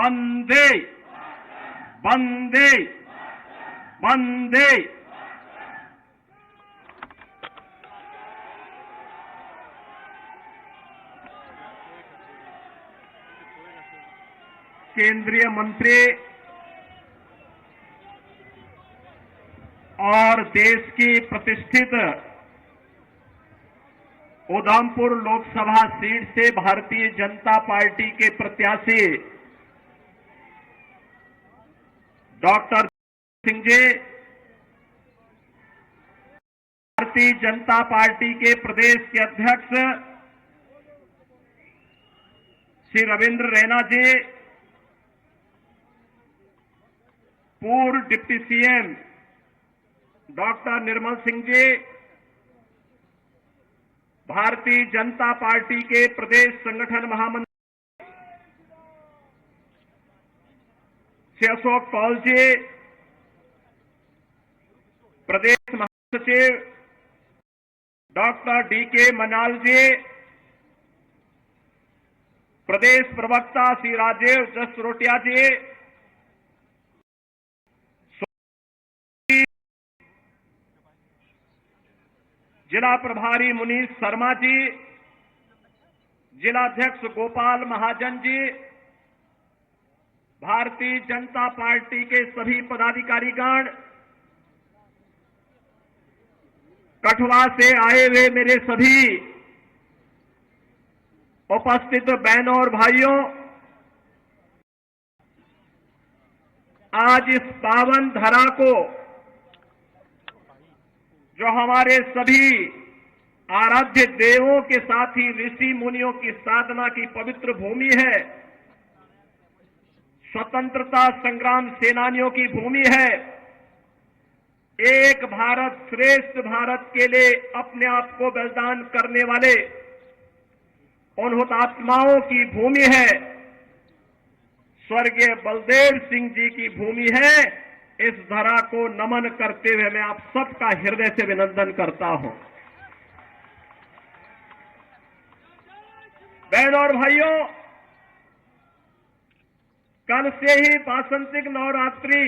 वंदे वंदे वंदे। केंद्रीय मंत्री और देश की प्रतिष्ठित उधमपुर लोकसभा सीट से भारतीय जनता पार्टी के प्रत्याशी डॉक्टर सिंह जी, भारतीय जनता पार्टी के प्रदेश के अध्यक्ष श्री रविंद्र रैना जी, पूर्व deputy CM doctor Nirmal Singh ji, Bharatiya Janata party के प्रदेश संगठन महामंत्री श्री अशोक कौल जी, प्रदेश महासचिव डॉक्टर डीके मनाल जी, प्रदेश प्रवक्ता श्री राजेश जसरोटिया जी, जिला प्रभारी मुनीश शर्मा जी, जिलाध्यक्ष गोपाल महाजन जी, भारतीय जनता पार्टी के सभी पदाधिकारीगण, कठुआ से आए हुए मेरे सभी उपस्थित बहनों और भाइयों, आज इस पावन धरा को, जो हमारे सभी आराध्य देवों के साथ ही ऋषि मुनियों की साधना की पवित्र भूमि है, स्वतंत्रता संग्राम सेनानियों की भूमि है, एक भारत श्रेष्ठ भारत के लिए अपने आप को बलिदान करने वाले उन हुतात्माओं की भूमि है, स्वर्गीय बलदेव सिंह जी की भूमि है। इस धरा को नमन करते हुए मैं आप सबका हृदय से अभिनंदन करता हूं। बहनों और भाइयों, कल से ही वासंतिक नवरात्रि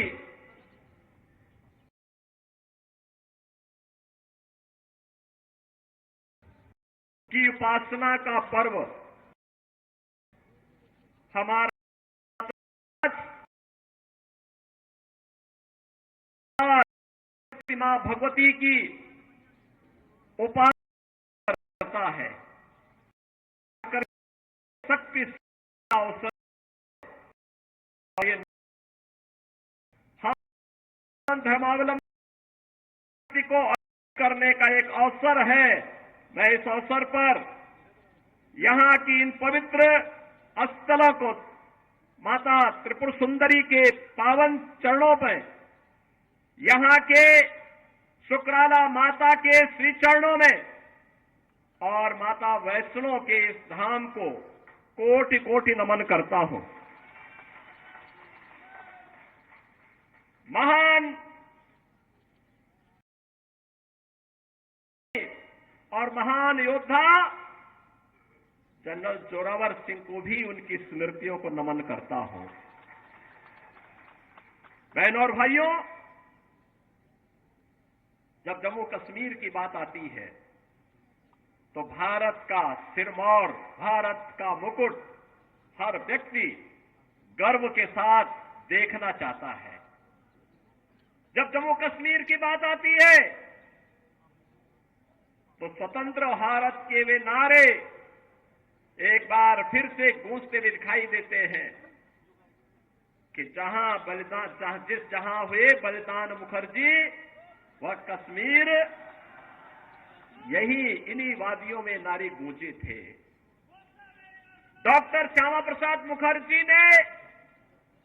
की उपासना का पर्व हमारा मां भगवती की उपासना करता है। शक्ति अवसर हम धर्मावलंबी को करने का एक अवसर है। मैं इस अवसर पर यहां की इन पवित्र स्थलों को माता त्रिपुर सुंदरी के पावन चरणों पर, यहां के शुक्राला माता के श्री चरणों में और माता वैष्णो के इस धाम को कोटि कोटि नमन करता हूं। महान और महान योद्धा जनरल जोरावर सिंह को भी उनकी स्मृतियों को नमन करता हूं। बहनों और भाइयों, जब जम्मू कश्मीर की बात आती है तो भारत का सिरमौर, भारत का मुकुट हर व्यक्ति गर्व के साथ देखना चाहता है। जब जम्मू कश्मीर की बात आती है तो स्वतंत्र भारत के वे नारे एक बार फिर से गूंजते हुए दिखाई देते हैं कि जहां हुए बलिदान मुखर्जी वह कश्मीर, यही इन्हीं वादियों में नारे गूंजे थे। डॉक्टर श्यामा प्रसाद मुखर्जी ने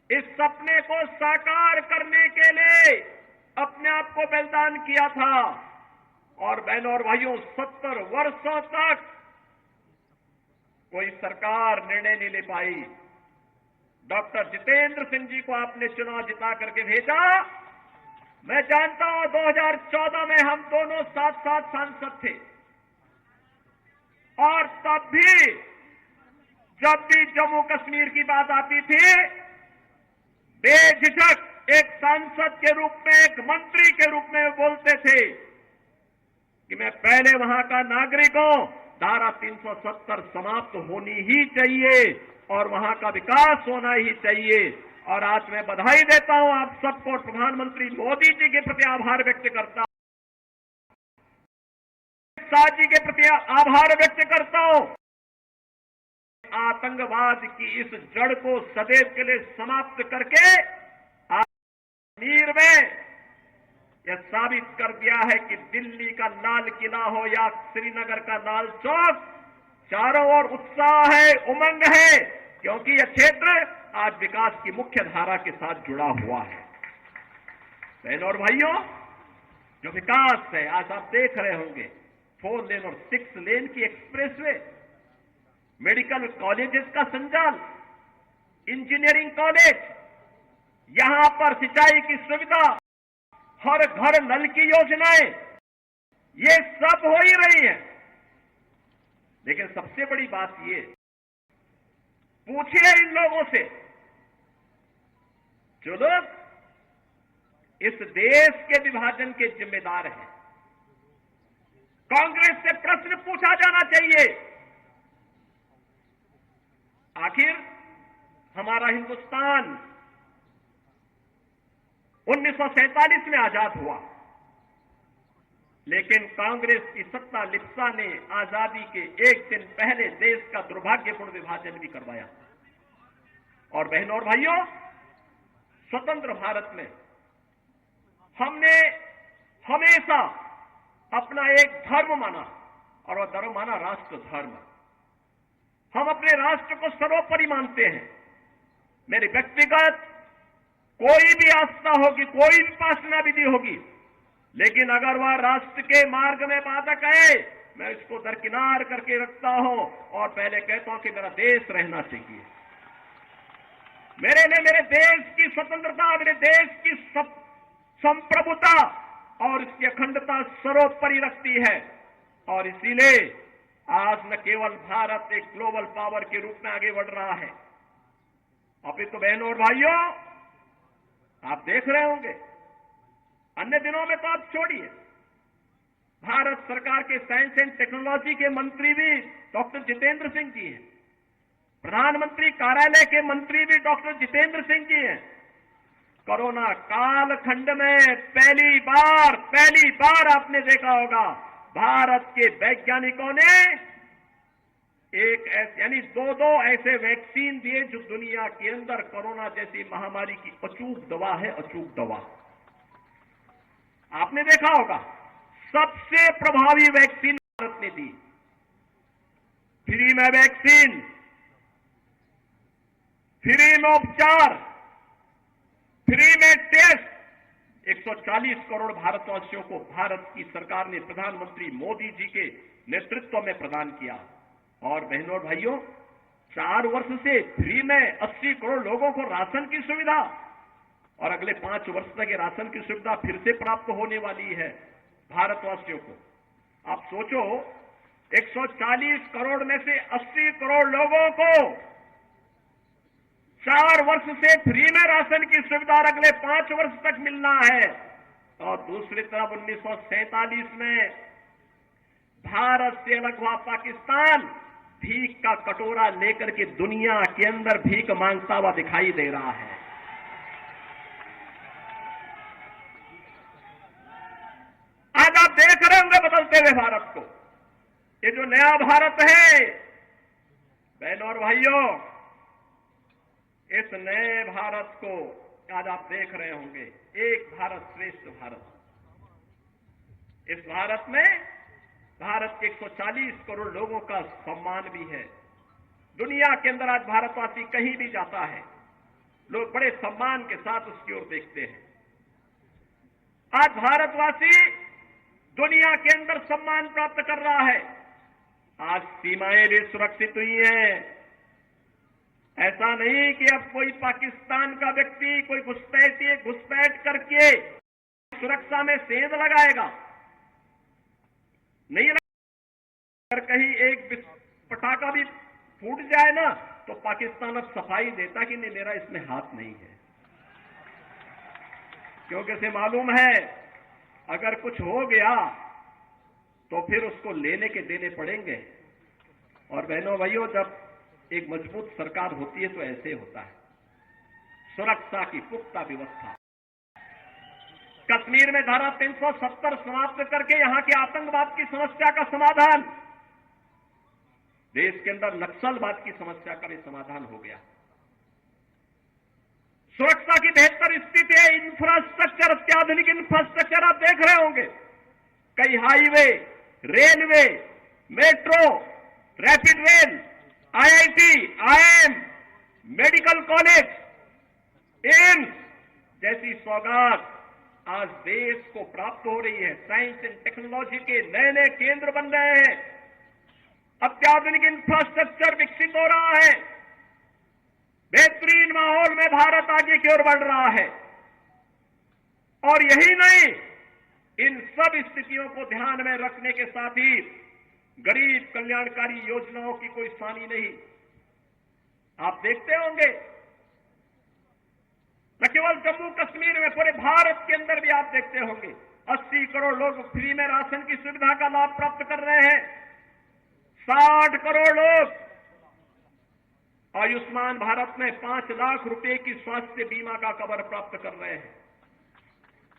इस सपने को साकार करने के लिए अपने आप को बलिदान किया था और बहनों और भाइयों, 70 वर्षों तक कोई सरकार निर्णय नहीं ले पाई। डॉक्टर जितेंद्र सिंह जी को आपने चुनाव जिता करके भेजा। मैं जानता हूं 2014 में हम दोनों साथ साथ सांसद थे और तब भी जब भी जम्मू कश्मीर की बात आती थी बेझिझक एक सांसद के रूप में, एक मंत्री के रूप में बोलते थे कि मैं पहले वहां का नागरिक हूं, धारा 370 समाप्त होनी ही चाहिए और वहां का विकास होना ही चाहिए। और आज मैं बधाई देता हूं आप सबको, प्रधानमंत्री मोदी जी के प्रति आभार व्यक्त करता हूं, शाह जी के प्रति आभार व्यक्त करता हूं। आतंकवाद की इस जड़ को सदैव के लिए समाप्त करके आज कश्मीर में यह साबित कर दिया है कि दिल्ली का लाल किला हो या श्रीनगर का लाल चौक, चारों ओर उत्साह है, उमंग है, क्योंकि यह क्षेत्र आज विकास की मुख्य धारा के साथ जुड़ा हुआ है। बहनों और भाइयों, जो विकास है आज आप देख रहे होंगे, 4 लेन और 6 लेन की एक्सप्रेसवे, मेडिकल कॉलेजेस का संचालन, इंजीनियरिंग कॉलेज, यहां पर सिंचाई की सुविधा, हर घर नल की योजनाएं, ये सब हो ही रही है। लेकिन सबसे बड़ी बात ये, पूछिए इन लोगों से जो लोग इस देश के विभाजन के जिम्मेदार हैं, कांग्रेस से प्रश्न पूछा जाना चाहिए, आखिर हमारा हिंदुस्तान 1947 में आजाद हुआ, लेकिन कांग्रेस की सत्ता लिप्सा ने आजादी के एक दिन पहले देश का दुर्भाग्यपूर्ण विभाजन भी करवाया। और बहनों और भाइयों, स्वतंत्र भारत में हमने हमेशा अपना एक धर्म माना, और वह धर्म माना राष्ट्र धर्म। हम अपने राष्ट्र को सर्वोपरि मानते हैं। मेरी व्यक्तिगत कोई भी आस्था होगी, कोई भी उपासना विधि होगी, लेकिन अगर वह राष्ट्र के मार्ग में बाधक है, मैं इसको दरकिनार करके रखता हूं और पहले कहता हूं कि मेरा देश रहना चाहिए। मेरे लिए मेरे देश की स्वतंत्रता, मेरे देश की संप्रभुता और इसकी अखंडता सर्वोपरि रखती है। और इसीलिए आज न केवल भारत एक ग्लोबल पावर के रूप में आगे बढ़ रहा है, अभी तो बहनों और भाइयों आप देख रहे होंगे, अन्य दिनों में तो आप छोड़िए, भारत सरकार के साइंस एंड टेक्नोलॉजी के मंत्री भी डॉक्टर जितेंद्र सिंह जी हैं, प्रधानमंत्री कार्यालय के मंत्री भी डॉक्टर जितेंद्र सिंह जी हैं। कोरोना कालखंड में पहली बार आपने देखा होगा, भारत के वैज्ञानिकों ने यानी दो ऐसे वैक्सीन दिए जो दुनिया के अंदर कोरोना जैसी महामारी की अचूक दवा है, अचूक दवा। आपने देखा होगा, सबसे प्रभावी वैक्सीन भारत ने दी, फ्री में वैक्सीन, फ्री में उपचार, फ्री में टेस्ट, 140 करोड़ भारतवासियों को भारत की सरकार ने प्रधानमंत्री मोदी जी के नेतृत्व में प्रदान किया। और बहनों और भाइयों, 4 वर्ष से फ्री में 80 करोड़ लोगों को राशन की सुविधा, और अगले 5 वर्ष तक ये राशन की सुविधा फिर से प्राप्त होने वाली है भारतवासियों को। आप सोचो, 140 करोड़ में से 80 करोड़ लोगों को 4 वर्ष से फ्री में राशन की सुविधा अगले 5 वर्ष तक मिलना है। और दूसरी तरफ 1947 में भारत से अलग हुआ पाकिस्तान भीख का कटोरा लेकर के दुनिया के अंदर भीख मांगता हुआ दिखाई दे रहा है। आज आप देख रहे होंगे बदलते हुए भारत को, ये जो नया भारत है, बहनों और भाइयों, इस नए भारत को आज आप देख रहे होंगे, एक भारत श्रेष्ठ भारत। इस भारत में भारत के 140 करोड़ लोगों का सम्मान भी है। दुनिया के अंदर आज भारतवासी कहीं भी जाता है, लोग बड़े सम्मान के साथ उसकी ओर देखते हैं। आज भारतवासी दुनिया के अंदर सम्मान प्राप्त कर रहा है। आज सीमाएं भी सुरक्षित हुई हैं। ऐसा नहीं कि अब कोई पाकिस्तान का व्यक्ति, कोई घुसपैठ करके सुरक्षा में सेंध लगाएगा, नहीं लगा। अगर कहीं एक पटाखा भी फूट जाए ना, तो पाकिस्तान अब सफाई देता कि नहीं, मेरा इसमें हाथ नहीं है। क्योंकि उसे मालूम है अगर कुछ हो गया तो फिर उसको लेने के देने पड़ेंगे। और बहनों भाइयों, जब एक मजबूत सरकार होती है तो ऐसे होता है। सुरक्षा की पुख्ता व्यवस्था, कश्मीर में धारा 370 समाप्त करके यहां के आतंकवाद की समस्या का समाधान, देश के अंदर नक्सलवाद की समस्या का भी समाधान हो गया। सुरक्षा की बेहतर स्थिति है, इंफ्रास्ट्रक्चर, अत्याधुनिक इंफ्रास्ट्रक्चर आप देख रहे होंगे। कई highway, railway, metro, rapid rail, IIT, IIM, medical college, AIIMS जैसी सौगात आज देश को प्राप्त हो रही है। साइंस एंड टेक्नोलॉजी के नए नए केंद्र बन रहे हैं, अत्याधुनिक इंफ्रास्ट्रक्चर विकसित हो रहा है, बेहतरीन माहौल में भारत आगे की ओर बढ़ रहा है। और यही नहीं, इन सब स्थितियों को ध्यान में रखने के साथ ही गरीब कल्याणकारी योजनाओं की कोई सानी नहीं। आप देखते होंगे न केवल जम्मू कश्मीर में, पूरे भारत के अंदर भी आप देखते होंगे 80 करोड़ लोग फ्री में राशन की सुविधा का लाभ प्राप्त कर रहे हैं। 60 करोड़ लोग आयुष्मान भारत में 5 लाख रुपए की स्वास्थ्य बीमा का कवर प्राप्त कर रहे हैं।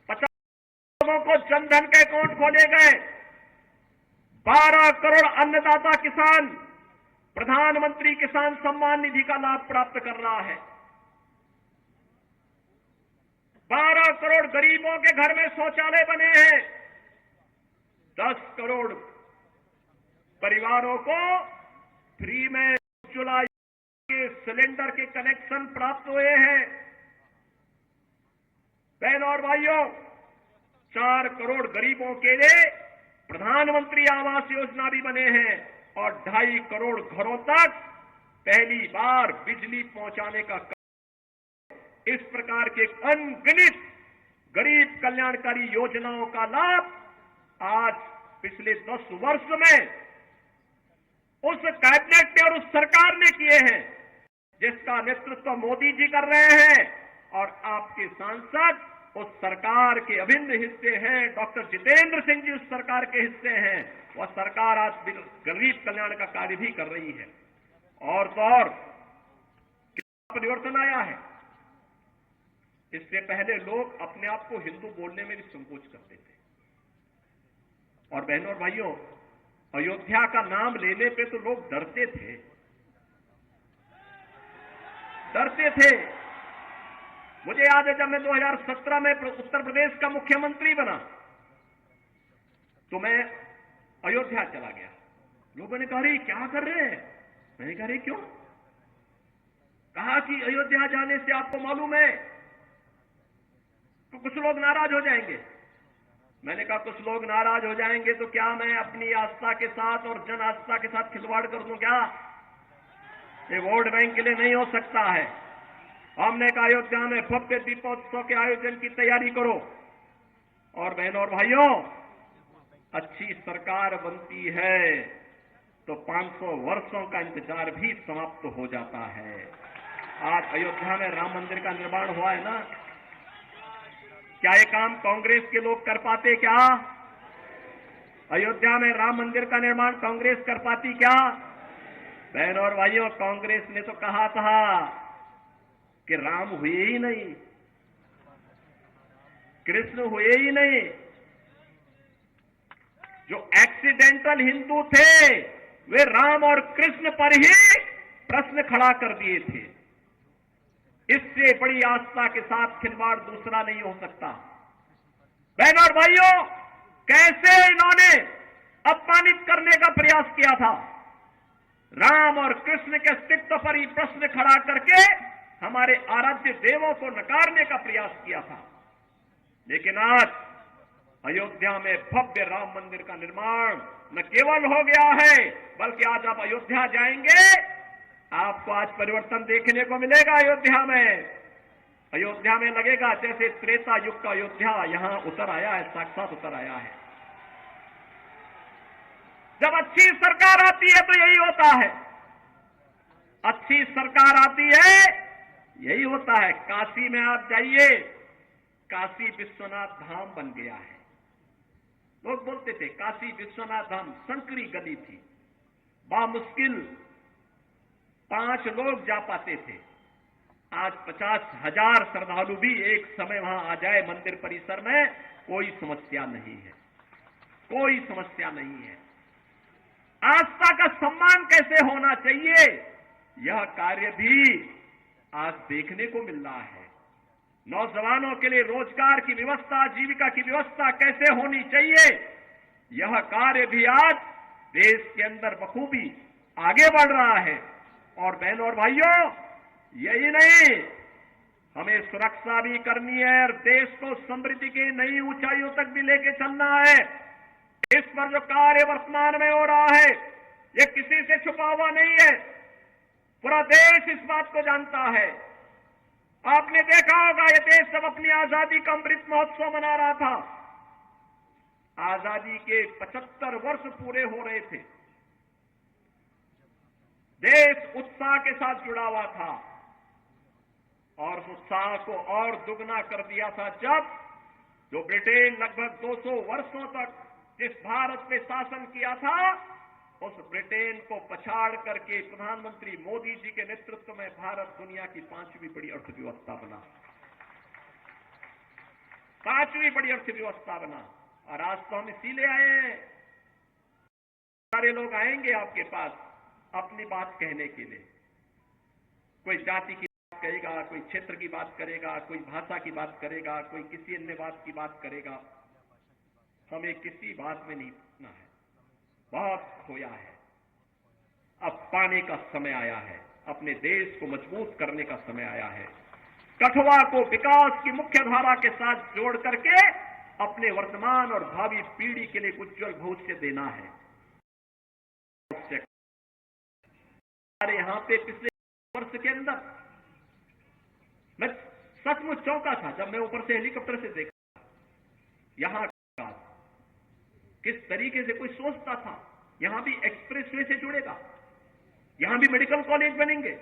50 लोगों को जनधन के अकाउंट खोले गए। 12 करोड़ अन्नदाता किसान प्रधानमंत्री किसान सम्मान निधि का लाभ प्राप्त कर रहा है। 12 करोड़ गरीबों के घर में शौचालय बने हैं। 10 करोड़ परिवारों को फ्री में उज्ज्वला के सिलेंडर के कनेक्शन प्राप्त हुए हैं। बहनों और भाइयों, 4 करोड़ गरीबों के लिए प्रधानमंत्री आवास योजना भी बने हैं और 2.5 करोड़ घरों तक पहली बार बिजली पहुंचाने का काम। इस प्रकार के अनगिनत गरीब कल्याणकारी योजनाओं का लाभ आज पिछले 10 वर्ष में उस कैबिनेट ने और उस सरकार ने किए हैं जिसका नेतृत्व मोदी जी कर रहे हैं। और आपके सांसद उस सरकार के अभिन्न हिस्से हैं। डॉक्टर जितेंद्र सिंह जी उस सरकार के हिस्से हैं। वह सरकार आज गरीब कल्याण का कार्य भी कर रही है। और तो और क्या परिवर्तन आया है। इससे पहले लोग अपने आप को हिंदू बोलने में भी संकोच करते थे। और बहनों और भाइयों, अयोध्या का नाम लेने पे तो लोग डरते थे। मुझे याद है जब मैं 2017 में उत्तर प्रदेश का मुख्यमंत्री बना तो मैं अयोध्या चला गया। लोगों ने कहा, क्या कर रहे हैं? मैंने कहा, क्यों? कहा कि अयोध्या जाने से आपको मालूम है तो कुछ लोग नाराज हो जाएंगे। मैंने कहा, कुछ लोग नाराज हो जाएंगे तो क्या मैं अपनी आस्था के साथ और जन आस्था के साथ खिलवाड़ कर दूं क्या? ये वोट बैंक के लिए नहीं हो सकता है। हमने कहा, अयोध्या में भव्य दीपोत्सव के आयोजन की तैयारी करो। और बहनों और भाइयों, अच्छी सरकार बनती है तो 500 वर्षों का इंतजार भी समाप्त हो जाता है। आज अयोध्या में राम मंदिर का निर्माण हुआ है ना, क्या ये काम कांग्रेस के लोग कर पाते क्या? अयोध्या में राम मंदिर का निर्माण कांग्रेस कर पाती क्या? बहनों और भाइयों, कांग्रेस ने तो कहा था कि राम हुए ही नहीं, कृष्ण हुए ही नहीं। जो एक्सीडेंटल हिंदू थे वे राम और कृष्ण पर ही प्रश्न खड़ा कर दिए थे। इससे बड़ी आस्था के साथ खिलवाड़ दूसरा नहीं हो सकता। बहनों और भाइयों, कैसे इन्होंने अपमानित करने का प्रयास किया था। राम और कृष्ण के अस्तित्व पर ही प्रश्न खड़ा करके हमारे आराध्य देवों को नकारने का प्रयास किया था। लेकिन आज अयोध्या में भव्य राम मंदिर का निर्माण न केवल हो गया है बल्कि आज आप अयोध्या जाएंगे, आपको आज परिवर्तन देखने को मिलेगा। अयोध्या में लगेगा जैसे त्रेता युग का अयोध्या यहां उतर आया है, साक्षात उतर आया है। जब अच्छी सरकार आती है तो यही होता है। अच्छी सरकार आती है, यही होता है। काशी में आप जाइए, काशी विश्वनाथ धाम बन गया है। लोग बोलते थे काशी विश्वनाथ धाम संकरी गली थी, बामुश्किल 5 लोग जा पाते थे। आज 50,000 श्रद्धालु भी एक समय वहां आ जाए मंदिर परिसर में, कोई समस्या नहीं है, कोई समस्या नहीं है। आस्था का सम्मान कैसे होना चाहिए, यह कार्य भी आज देखने को मिल रहा है। नौजवानों के लिए रोजगार की व्यवस्था, जीविका की व्यवस्था कैसे होनी चाहिए, यह कार्य भी आज देश के अंदर बखूबी आगे बढ़ रहा है। और बहनों और भाइयों, यही नहीं, हमें सुरक्षा भी करनी है और देश को समृद्धि की नई ऊंचाइयों तक भी लेके चलना है। इस पर जो कार्य वर्तमान में हो रहा है, ये किसी से छुपा हुआ नहीं है, पूरा देश इस बात को जानता है। आपने देखा होगा, ये देश जब अपनी आजादी का अमृत महोत्सव मना रहा था, आजादी के 75 वर्ष पूरे हो रहे थे, देश उत्साह के साथ जुड़ा हुआ था और उस उत्साह को और दुगना कर दिया था जब जो ब्रिटेन लगभग 200 वर्षों तक जिस भारत पे शासन किया था, उस ब्रिटेन को पछाड़ करके प्रधानमंत्री मोदी जी के नेतृत्व में भारत दुनिया की 5वीं बड़ी अर्थव्यवस्था बना, 5वीं बड़ी अर्थव्यवस्था बना। और आज तो हम इसीलिए आए हैं, सारे लोग आएंगे आपके पास अपनी बात कहने के लिए। कोई जाति की बात करेगा, कोई क्षेत्र की बात करेगा, कोई भाषा की बात करेगा, कोई किसी अन्य बात की बात करेगा। हमें किसी बात में नहीं पड़ना है, बहुत खोया है, अब पाने का समय आया है, अपने देश को मजबूत करने का समय आया है। कठुआ को विकास की मुख्य धारा के साथ जोड़ करके अपने वर्तमान और भावी पीढ़ी के लिए उज्जवल भविष्य देना है। हमारे यहां पे पिछले वर्ष के अंदर मैं सचमुच चौंका था जब मैं ऊपर से हेलीकॉप्टर से देखा यहां का किस तरीके से कोई सोचता था यहां भी एक्सप्रेसवे से जुड़ेगा, यहां भी मेडिकल कॉलेज बनेंगे,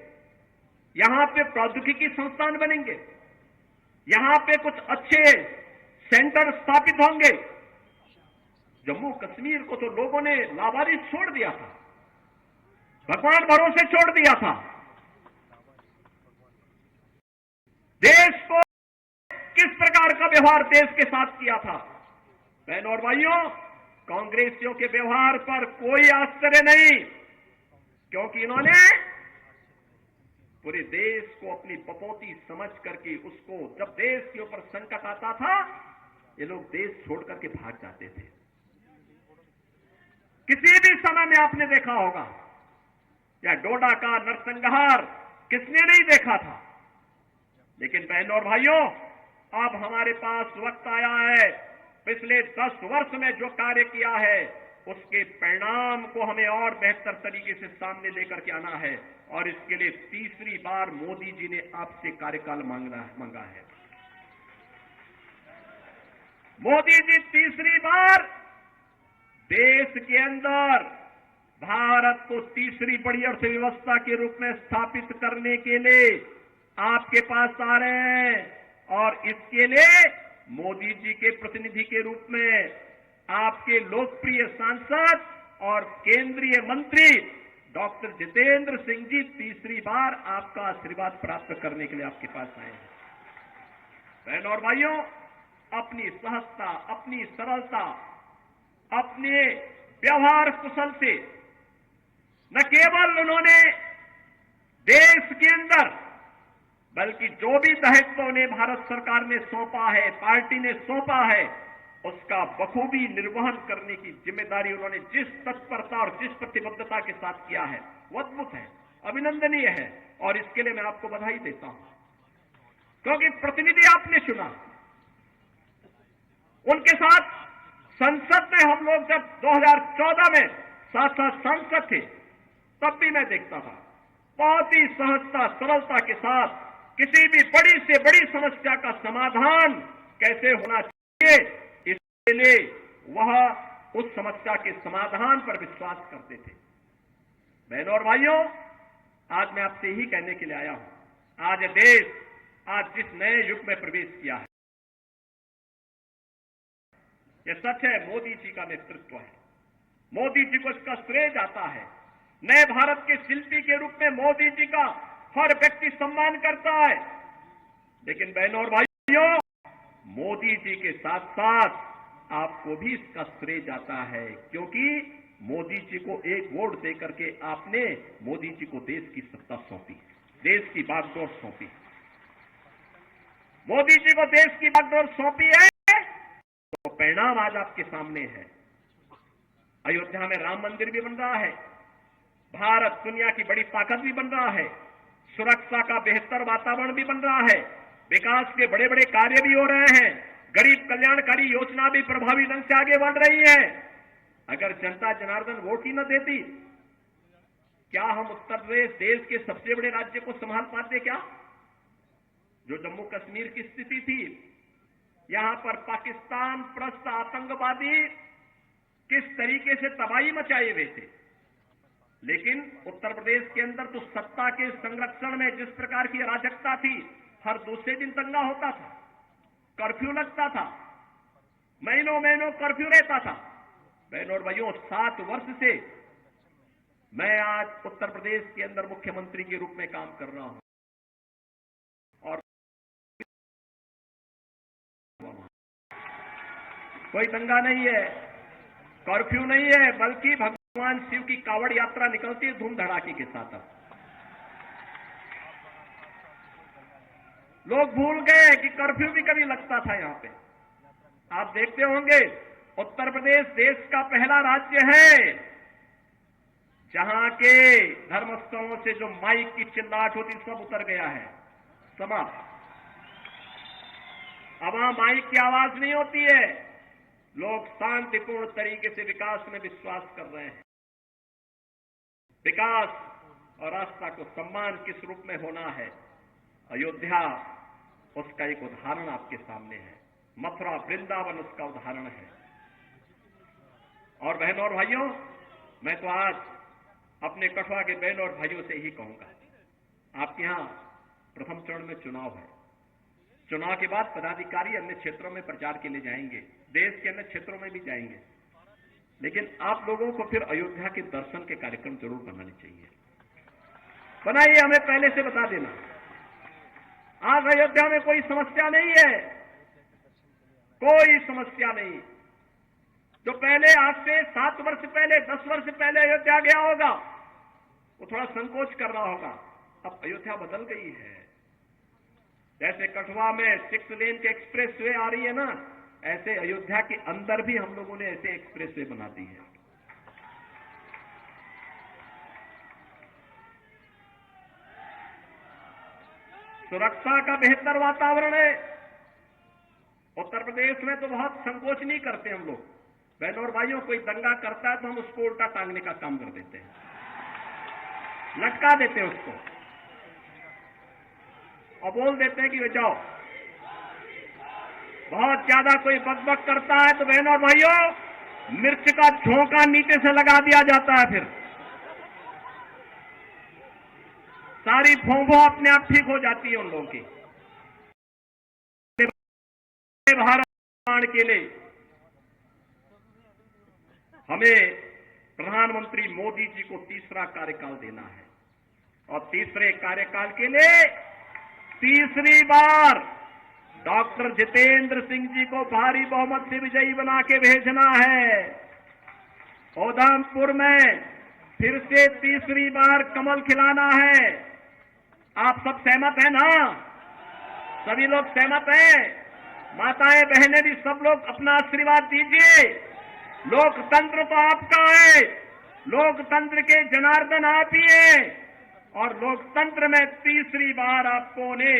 यहां पे प्रौद्योगिकी संस्थान बनेंगे, यहां पे कुछ अच्छे सेंटर स्थापित होंगे। जम्मू कश्मीर को तो लोगों ने लावारिस छोड़ दिया था, भगवान भरोसे छोड़ दिया था। देश को किस प्रकार का व्यवहार देश के साथ किया था। बहनों और भाइयों, कांग्रेसियों के व्यवहार पर कोई आश्चर्य नहीं, क्योंकि इन्होंने पूरे देश को अपनी बपौती समझ करके उसको, जब देश के ऊपर संकट आता था, ये लोग देश छोड़ करके भाग जाते थे। किसी भी समय में आपने देखा होगा, या डोडा का नरसंहार किसने नहीं देखा था। लेकिन बहनों और भाइयों, अब हमारे पास वक्त आया है, पिछले 10 वर्ष में जो कार्य किया है उसके परिणाम को हमें और बेहतर तरीके से सामने लेकर के आना है। और इसके लिए तीसरी बार मोदी जी ने आपसे कार्यकाल मांगा है। मोदी जी तीसरी बार देश के अंदर भारत को तीसरी बड़ी अर्थव्यवस्था के रूप में स्थापित करने के लिए आपके पास आ रहे हैं। और इसके लिए मोदी जी के प्रतिनिधि के रूप में आपके लोकप्रिय सांसद और केंद्रीय मंत्री डॉक्टर जितेंद्र सिंह जी तीसरी बार आपका आशीर्वाद प्राप्त करने के लिए आपके पास आए हैं। बहनों और भाइयों, अपनी सहजता, अपनी सरलता, अपने व्यवहार कुशल से न केवल उन्होंने देश के अंदर, बल्कि जो भी दायित्व उन्हें भारत सरकार ने सौंपा है, पार्टी ने सौंपा है, उसका बखूबी निर्वहन करने की जिम्मेदारी उन्होंने जिस तत्परता और जिस प्रतिबद्धता के साथ किया है, वो अद्भुत है, अभिनंदनीय है। और इसके लिए मैं आपको बधाई देता हूं, क्योंकि प्रतिनिधि आपने चुना। उनके साथ संसद में हम लोग जब 2014 में साथ सांसद थे, तब भी मैं देखता था बहुत ही सहजता, सरलता के साथ किसी भी बड़ी से बड़ी समस्या का समाधान कैसे होना चाहिए, इसके लिए वह उस समस्या के समाधान पर विश्वास करते थे। बहनों और भाइयों, आज मैं आपसे यही कहने के लिए आया हूं, आज देश जिस नए युग में प्रवेश किया है, ये सच है, मोदी जी का नेतृत्व है, मोदी जी को इसका श्रेय जाता है। नए भारत के शिल्पी के रूप में मोदी जी का हर व्यक्ति सम्मान करता है। लेकिन बहनों और भाइयों, मोदी जी के साथ साथ आपको भी इसका श्रेय जाता है, क्योंकि मोदी जी को एक वोट देकर के आपने मोदी जी को देश की सत्ता सौंपी, देश की बागडोर सौंपी। मोदी जी को देश की बागडोर सौंपी है तो परिणाम आज आपके सामने है। अयोध्या में राम मंदिर भी बन रहा है, भारत दुनिया की बड़ी ताकत भी बन रहा है, सुरक्षा का बेहतर वातावरण भी बन रहा है, विकास के बड़े बड़े कार्य भी हो रहे हैं, गरीब कल्याणकारी योजना भी प्रभावी ढंग से आगे बढ़ रही है। अगर जनता जनार्दन वोट ही न देती, क्या हम उत्तर प्रदेश देश के सबसे बड़े राज्य को संभाल पाते? क्या जो जम्मू कश्मीर की स्थिति थी, यहां पर पाकिस्तान प्रस्त आतंकवादी किस तरीके से तबाही मचाए हुए थे, लेकिन उत्तर प्रदेश के अंदर तो सत्ता के संरक्षण में जिस प्रकार की अराजकता थी, हर दूसरे दिन दंगा होता था, कर्फ्यू लगता था, महीनों महीनों कर्फ्यू रहता था। बहनों और भाइयों, 7 वर्ष से मैं आज उत्तर प्रदेश के अंदर मुख्यमंत्री के रूप में काम कर रहा हूं और कोई दंगा नहीं है, कर्फ्यू नहीं है, बल्कि भगवान शिव की कावड़ यात्रा निकलती है धूम धड़ाके के साथ। लोग भूल गए कि कर्फ्यू भी कभी लगता था यहां पे। आप देखते होंगे, उत्तर प्रदेश देश का पहला राज्य है जहां के धर्मस्थलों से जो माइक की चिल्लाहट होती सब उतर गया है, समाप्त। अब वहां माइक की आवाज नहीं होती है, लोग शांतिपूर्ण तरीके से विकास में विश्वास कर रहे हैं। विकास और आस्था को सम्मान किस रूप में होना है, अयोध्या उसका एक उदाहरण आपके सामने है, मथुरा वृंदावन उसका उदाहरण है। और बहनों और भाइयों, मैं तो आज अपने कठुआ के बहनों और भाइयों से ही कहूंगा, आपके यहां प्रथम चरण में चुनाव है, चुनाव के बाद पदाधिकारी अन्य क्षेत्रों में प्रचार के लिए जाएंगे, देश के अन्य क्षेत्रों में भी जाएंगे, लेकिन आप लोगों को फिर अयोध्या के दर्शन के कार्यक्रम जरूर बनाने चाहिए। बनाइए, हमें पहले से बता देना। आज अयोध्या में कोई समस्या नहीं है, कोई समस्या नहीं। जो पहले आज से 7 वर्ष पहले, 10 वर्ष पहले अयोध्या गया होगा, वो थोड़ा संकोच कर रहा होगा। अब अयोध्या बदल गई है। जैसे कठुआ में 6 लेन के एक्सप्रेस वे आ रही है ना, ऐसे अयोध्या के अंदर भी हम लोगों ने ऐसे एक्सप्रेस वे बना दी है। सुरक्षा का बेहतर वातावरण है। उत्तर प्रदेश में तो बहुत संकोच नहीं करते हम लोग। बहनों और भाइयों, कोई दंगा करता है तो हम उसको उल्टा टांगने का काम कर देते हैं, लटका देते हैं उसको और बोल देते हैं कि वे जाओ। बहुत ज्यादा कोई बकबक करता है तो बहनों और भाइयों, मिर्च का झोंका नीचे से लगा दिया जाता है, फिर सारी भोंभो अपने आप ठीक हो जाती है उन लोगों की। भारत निर्माण के लिए हमें प्रधानमंत्री मोदी जी को तीसरा कार्यकाल देना है और तीसरे कार्यकाल के लिए तीसरी बार डॉक्टर जितेंद्र सिंह जी को भारी बहुमत से विजयी बना के भेजना है। उधमपुर में फिर से तीसरी बार कमल खिलाना है। आप सब सहमत हैं ना? सभी लोग सहमत हैं? माताएं बहनें भी सब लोग अपना आशीर्वाद दीजिए। लोकतंत्र तो आपका है, लोकतंत्र के जनार्दन आप ही हैं और लोकतंत्र में तीसरी बार आपको ने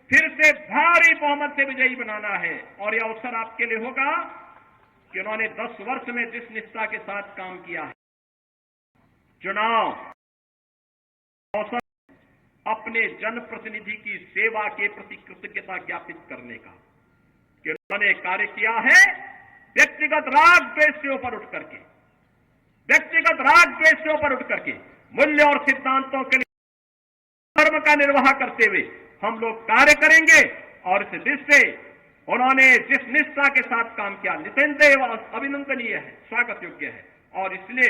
फिर से भारी बहुमत से विजयी बनाना है। और यह अवसर आपके लिए होगा कि उन्होंने 10 वर्ष में जिस निष्ठा के साथ काम किया है, चुनाव अवसर अपने जनप्रतिनिधि की सेवा के प्रति कृतज्ञता ज्ञापित करने का, कि उन्होंने कार्य किया है व्यक्तिगत राग द्वेष से ऊपर उठ करके, व्यक्तिगत राग द्वेष से ऊपर उठ करके मूल्य और सिद्धांतों के लिए धर्म का निर्वाह करते हुए हम लोग कार्य करेंगे और इस देश से उन्होंने जिस निष्ठा के साथ काम किया, निसंदेह अभिनंदनीय है, स्वागत योग्य है। और इसलिए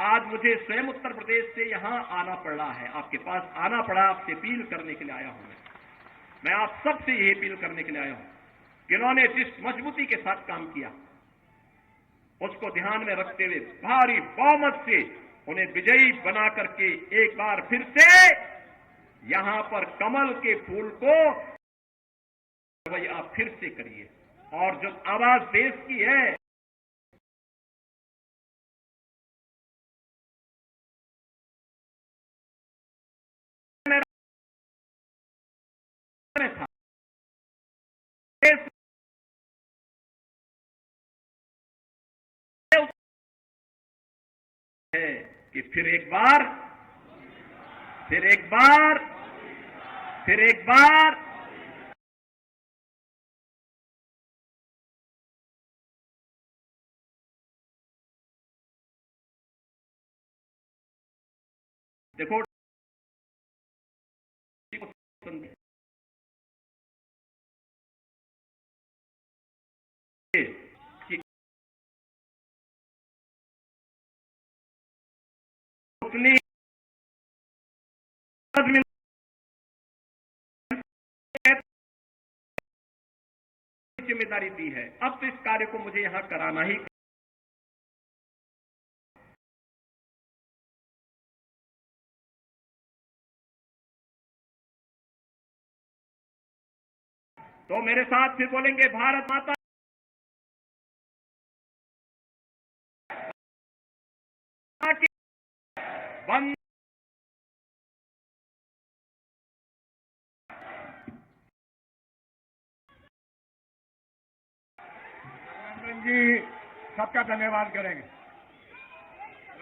आज मुझे स्वयं उत्तर प्रदेश से यहां आना पड़ रहा है, आपके पास आना पड़ा, आपसे अपील करने के लिए आया हूं। मैं आप सबसे यही अपील करने के लिए आया हूं कि इन्होंने जिस मजबूती के साथ काम किया, उसको ध्यान में रखते हुए भारी बहुमत से उन्हें विजयी बना करके एक बार फिर से यहां पर कमल के फूल को वही आप फिर से करिए। और जो आवाज देश की है, था है कि फिर एक बार देखो, उतनी जिम्मेदारी दी है, अब तो इस कार्य को मुझे यहां कराना ही। तो मेरे साथ फिर बोलेंगे, भारत माता की वंदे। अभिनंदन जी सबका धन्यवाद करेंगे।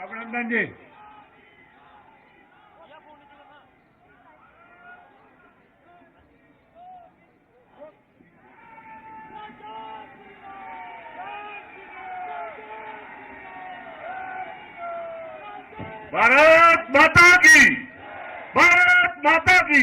अभिनंदन जी, भारत माता की, भारत माता की।